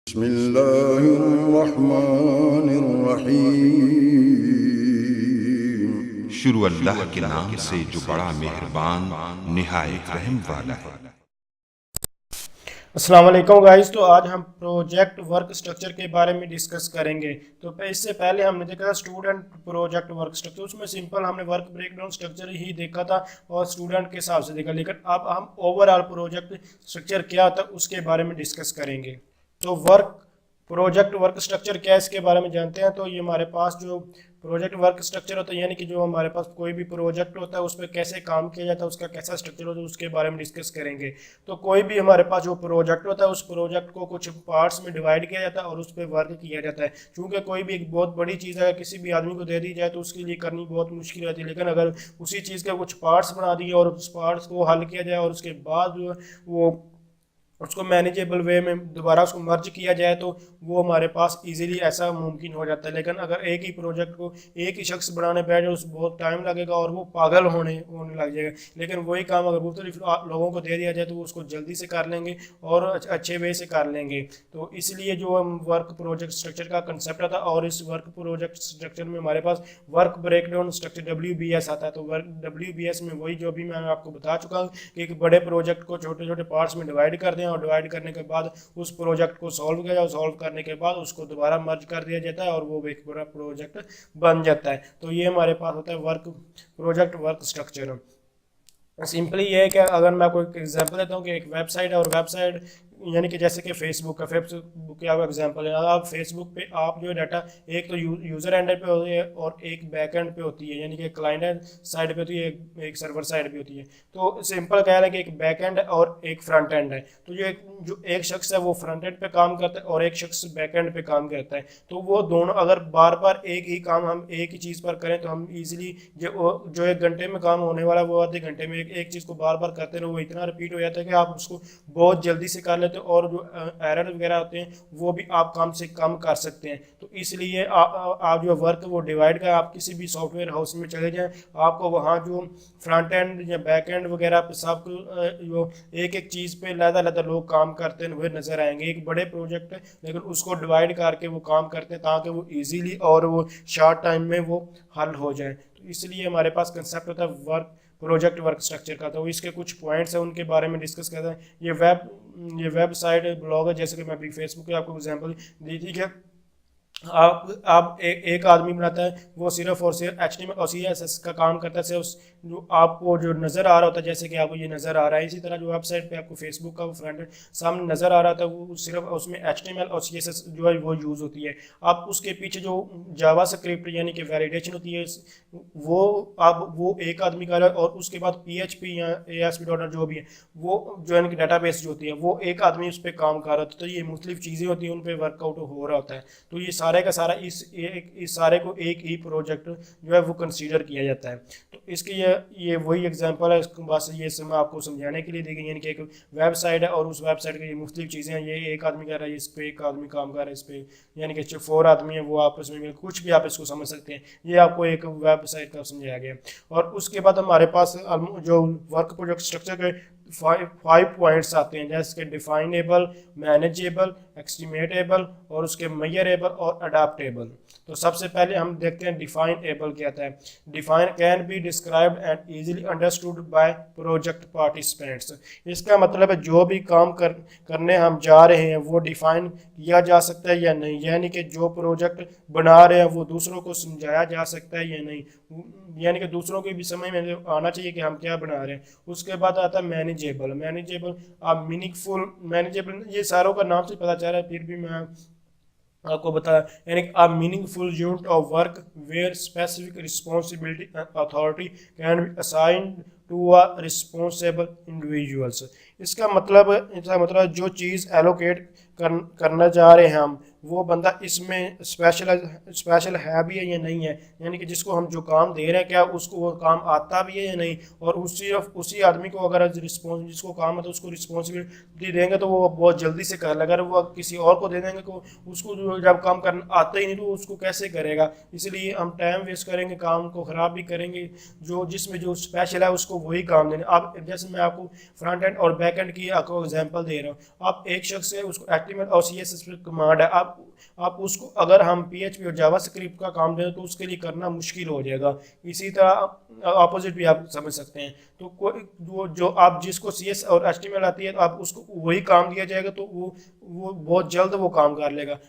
बिस्मिल्लाहिर्रहमानिर्रहीम। शुरू अल्लाह के नाम से जो बड़ा मेहरबान निहायत रहम वाला है। अस्सलाम वालेकुम गाइस। तो आज हम प्रोजेक्ट वर्क स्ट्रक्चर के बारे में डिस्कस करेंगे। तो इससे पहले हमने देखा स्टूडेंट प्रोजेक्ट वर्क स्ट्रक्चर, उसमें सिंपल हमने वर्क ब्रेकडाउन स्ट्रक्चर ही देखा था और स्टूडेंट के हिसाब से देखा, लेकिन अब हम ओवरऑल प्रोजेक्ट स्ट्रक्चर क्या होता है उसके बारे में डिस्कस करेंगे। तो प्रोजेक्ट वर्क स्ट्रक्चर क्या है इसके बारे में जानते हैं। तो ये हमारे पास जो प्रोजेक्ट वर्क स्ट्रक्चर होता है, यानी कि जो हमारे पास कोई भी प्रोजेक्ट होता है उस पर कैसे काम किया जाता है, उसका कैसा स्ट्रक्चर होता है, उसके बारे में डिस्कस करेंगे। तो कोई भी हमारे पास जो प्रोजेक्ट होता है उस प्रोजेक्ट को कुछ पार्ट्स में डिवाइड किया जाता है और उस पर वर्क किया जाता है। क्योंकि कोई भी एक बहुत बड़ी चीज़ अगर किसी भी आदमी को दे दी जाए तो उसके लिए करनी बहुत मुश्किल रहती है, लेकिन अगर उसी चीज़ के कुछ पार्ट्स बना दिए और उस पार्ट्स को हल किया जाए और उसके बाद जो वो उसको मैनेजेबल वे में दोबारा उसको मर्ज किया जाए तो वो हमारे पास इजीली ऐसा मुमकिन हो जाता है। लेकिन अगर एक ही प्रोजेक्ट को एक ही शख्स बनाने बैठ जाए उसको बहुत टाइम लगेगा और वो पागल होने लग जाएगा। लेकिन वही काम अगर मुख्तलिफ लोगों को दे दिया जाए तो वो उसको जल्दी से कर लेंगे और अच्छे वे से कर लेंगे। तो इसलिए जो हम वर्क प्रोजेक्ट स्ट्रक्चर का कंसेप्ट आता है, और इस वर्क प्रोजेक्ट स्ट्रक्चर में हमारे पास वर्क ब्रेकडाउन स्ट्रक्चर WBS आता है। तो WBS में वही जो भी मैं आपको बता चुका हूँ कि एक बड़े प्रोजेक्ट को छोटे छोटे पार्ट्स में डिवाइड कर दें और डिवाइड करने के बाद उस प्रोजेक्ट को सॉल्व किया जाए, सॉल्व करने के बाद उसको दोबारा मर्ज कर दिया जाता है और वो एक बड़ा प्रोजेक्ट बन जाता है। तो ये हमारे पास होता है प्रोजेक्ट वर्क स्ट्रक्चर। सिंपली ये है कि अगर मैं आपको एक एग्जांपल देता हूँ कि एक वेबसाइट है और वेबसाइट यानी कि जैसे कि फेसबुक का आपका एग्जांपल है। आप फेसबुक पे आप जो डाटा एक तो यूज़र एंड पे होती है और एक बैक एंड पे होती है, यानी कि क्लाइंट साइड पे होती है, एक सर्वर साइड पे होती है। तो सिंपल कह रहा है कि एक बैक एंड और एक फ्रंट एंड है। तो ये जो एक शख्स है वो फ्रंट एंड पे काम करता है और एक शख्स बैक एंड पे काम करता है। तो वो दोनों अगर बार बार एक ही काम हम एक ही चीज़ पर करें तो हम इजीली जो 1 घंटे में काम होने वाला वो आधे घंटे में एक चीज़ को बार बार करते रहो, वो इतना रिपीट हो जाता है कि आप उसको बहुत जल्दी से कर लेते हो और जो एरर वगैरह होते हैं वो भी आप कम से कम कर सकते हैं। तो इसलिए आप जो वर्क वो डिवाइड कर आप किसी भी सॉफ्टवेयर हाउस में चले जाएं, आपको वहाँ जो फ्रंट एंड या बैक एंड वगैरह सब जो एक एक चीज़ पे लहदा लोग काम करते हैं हुए नजर आएंगे। एक बड़े प्रोजेक्ट है लेकिन उसको डिवाइड करके वो काम करते हैं ताकि वो ईजीली और वो शॉर्ट टाइम में वो हल हो जाए। तो इसलिए हमारे पास कंसेप्ट होता है प्रोजेक्ट वर्क स्ट्रक्चर का। तो इसके कुछ पॉइंट्स हैं उनके बारे में डिस्कस करते हैं। ये वेबसाइट ब्लॉग है, जैसे कि मैं अभी फेसबुक पे आपको एग्जांपल दी थी कि आप एक आदमी बनाता है, वो सिर्फ और सिर्फ HTML और CSS का काम करता है। सिर्फ जो आपको जो नज़र आ रहा होता है, जैसे कि आपको ये नज़र आ रहा है, इसी तरह जो वेबसाइट पे आपको फेसबुक का फ्रंट एंड सामने नज़र आ रहा था वो सिर्फ उसमें HTML और CSS जो है वो यूज़ होती है। आप उसके पीछे जो जावा स्क्रिप्ट यानी कि वैलिडेशन होती है वो वो एक आदमी का है और उसके बाद PHP या ASP.NET जो भी है वो जो है डेटाबेस जो होती है वो एक आदमी उस पर काम कर रहा होता है। तो ये मुख्तलिफ चीज़ें होती हैं, उन पर वर्कआउट हो रहा होता है। तो ये सारे का सारा इस सारे को एक ही प्रोजेक्ट जो है वो कंसीडर किया जाता है। तो इसके ये वही एग्जांपल है, इसको बस ये मैं आपको समझाने के लिए दी गई, यानी कि एक वेबसाइट है और उस वेबसाइट की ये मुख्तलिफ चीज़ें हैं। ये एक आदमी कर रहा है, इस पर एक आदमी काम कर रहा है, इस पर यानी कि जो 4 आदमी है वो आपस में कुछ भी आप इसको समझ सकते हैं। ये आपको एक वेबसाइट का समझाया गया। और उसके बाद हमारे पास जो वर्क प्रोजेक्ट स्ट्रक्चर के 5 पॉइंट्स आते हैं, जैसे कि डिफाइनेबल, मैनेजेबल, एस्टिमेटेबल और उसके मेजरेबल और अडाप्टेबल। तो सबसे पहले हम देखते हैं डिफाइनेबल क्या होता है। Define can be described and easily understood by project participants. इसका मतलब है जो भी काम करने हम जा रहे हैं वो डिफाइन किया जा सकता है या नहीं, यानी कि जो प्रोजेक्ट बना रहे हैं वो दूसरों को समझाया जा सकता है या नहीं, यानी कि दूसरों को भी समझ में आना चाहिए कि हम क्या बना रहे हैं। उसके बाद आता है मैनेजेबल आप मीनिंगफुल मैनेजेबल, ये सारों का नाम से पता चल रहा है फिर भी मैं आपको बताया, यानी a meaningful unit of work where specific responsibility and authority can be assigned to a responsible individuals. इसका मतलब जो चीज़ एलोकेट करना चाह रहे हैं हम वो बंदा इसमें स्पेशल है भी है या नहीं है, यानी कि जिसको हम जो काम दे रहे हैं क्या उसको वो काम आता भी है या नहीं। और उसी आदमी को अगर जिसको काम है तो उसको रिस्पॉन्सिबिलिटी देंगे तो वो बहुत जल्दी से कर लेगा। अगर वो किसी और को दे देंगे तो उसको जो जब काम करना आता ही नहीं तो उसको कैसे करेगा। इसलिए हम टाइम वेस्ट करेंगे, काम को ख़राब भी करेंगे। जिसमें जो स्पेशल है उसको वही काम देना। अब जैसे मैं आपको फ्रंट एंड और बैक एंड की आपको एग्जांपल दे रहा हूँ। आप एक शख्स है उसको HTML और CSS पे कमांड है, आप उसको अगर हम PHP और जावास्क्रिप्ट का काम दें तो उसके लिए करना मुश्किल हो जाएगा। इसी तरह अपोजिट भी आप समझ सकते हैं। तो कोई जो आप जिसको CS और HTML आती है तो आप उसको वही काम दिया जाएगा तो वो बहुत जल्द वो काम कर लेगा।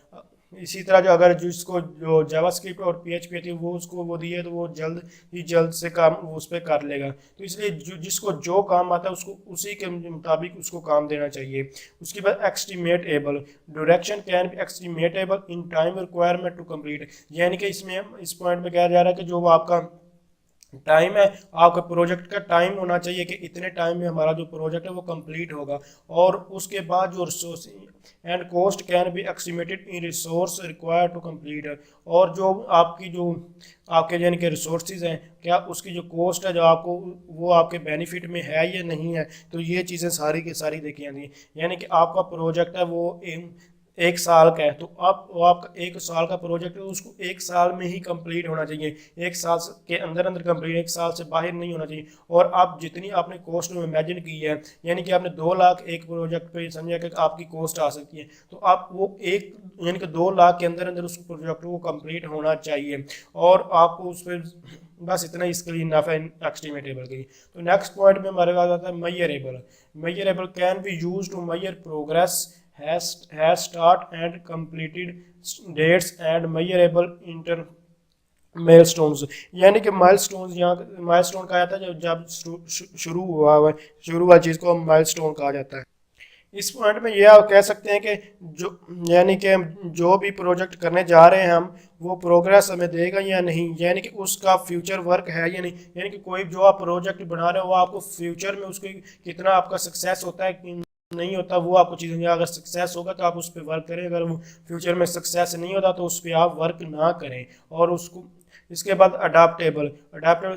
इसी तरह जो अगर जिसको जो जावास्क्रिप्ट और PHP आती है वो उसको वो दिए तो वो जल्द से काम वो उस पर कर लेगा। तो इसलिए जिसको जो काम आता है उसको उसी के मुताबिक उसको काम देना चाहिए। उसके बाद estimatable, direction can be estimatable in time requirement to complete, यानी कि इसमें इस पॉइंट में कहा जा रहा है कि जो आपका टाइम है, आपका प्रोजेक्ट का टाइम होना चाहिए कि इतने टाइम में हमारा जो प्रोजेक्ट है वो कंप्लीट होगा। और उसके बाद जो resource and cost can be estimated in resource required to complete, और जो आपके यानी कि रिसोर्सेज हैं क्या उसकी जो कॉस्ट है जो आपको वो आपके बेनिफिट में है या नहीं है, तो ये चीज़ें सारी की सारी देखी जाती हैं। यानी कि आपका प्रोजेक्ट है वो एक साल का है तो आपका एक साल का प्रोजेक्ट है उसको एक साल में ही कंप्लीट होना चाहिए, एक साल के अंदर अंदर कंप्लीट, एक साल से बाहर नहीं होना चाहिए। और आप जितनी आपने कॉस्ट में इमेजिन की है, यानी कि आपने 2 लाख एक प्रोजेक्ट पे समझा कि आपकी कॉस्ट आ सकती है, तो आप वो एक यानी कि 2 लाख के अंदर अंदर उस प्रोजेक्ट को कंप्लीट होना चाहिए। और आपको उस पर बस इतना इसके लिए इनफ है एस्टिमेटेबल के लिए। तो नेक्स्ट पॉइंट में हमारे पास आता है measurable. Measurable can be use to measure progress, has start and completed dates and measurable inter milestones, यानी कि माइलस्टोन्स यहाँ माइलस्टोन कहा जाता है जब शुरू वाली चीज़ को माइलस्टोन कहा जाता है। इस पॉइंट में ये आप कह सकते हैं कि जो यानी कि जो भी प्रोजेक्ट करने जा रहे हैं हम वो प्रोग्रेस हमें देगा या नहीं, यानी कि उसका फ्यूचर वर्क है या नहीं, यानी कि कोई जो आप प्रोजेक्ट बना रहे हो वो आपको फ्यूचर में उसके कितना आपका सक्सेस होता है नहीं होता वो आपको चीज़ें, अगर सक्सेस होगा तो आप उस पर वर्क करें, अगर वो फ्यूचर में सक्सेस नहीं होता तो उस पर आप वर्क ना करें। और उसको इसके बाद adaptable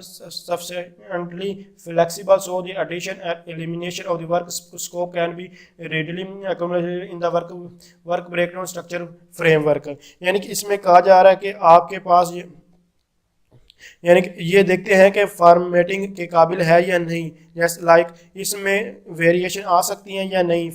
sufficiently flexible so the addition and elimination of the work scope can be readily accommodated in the work breakdown structure framework, यानी कि इसमें कहा जा रहा है कि आपके पास यानी कि ये देखते हैं कि फॉर्मेटिंग के काबिल है या नहीं, जैसे लाइक इसमें वेरिएशन आ सकती हैं या नहीं,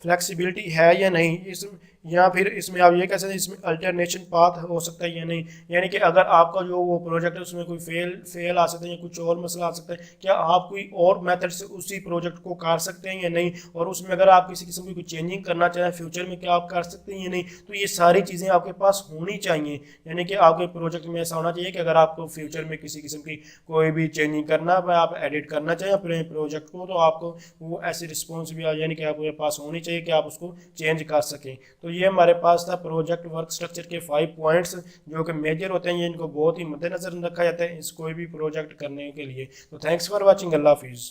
फ्लेक्सिबिलिटी है या नहीं, इस या फिर इसमें आप ये कह सकते हैं इसमें अल्टरनेशन पाथ हो सकता है या नहीं, यानी कि अगर आपका जो वो प्रोजेक्ट है उसमें कोई फेल आ सकता है या कुछ और मसला आ सकता है, क्या आप कोई और मेथड से उसी प्रोजेक्ट को कर सकते हैं या नहीं, और उसमें अगर आप किसी किस्म की कोई चेंजिंग करना चाहें फ्यूचर में क्या आप कर सकते हैं या नहीं। तो ये सारी चीज़ें आपके पास होनी चाहिए, यानी कि आपके प्रोजेक्ट में ऐसा होना चाहिए कि अगर आपको फ्यूचर में किसी किस्म की कोई भी चेंजिंग करना आप एडिट करना चाहें अपने प्रोजेक्ट को, तो आपको वो ऐसी रिस्पॉन्स भी यानी कि आपके पास होनी चाहिए कि आप उसको चेंज कर सकें। तो ये हमारे पास था प्रोजेक्ट वर्क स्ट्रक्चर के 5 पॉइंट्स जो कि मेजर होते हैं, ये इनको बहुत ही मद्देनजर रखा जाता है इस कोई भी प्रोजेक्ट करने के लिए। तो थैंक्स फॉर वॉचिंग, अल्लाह हाफिज़।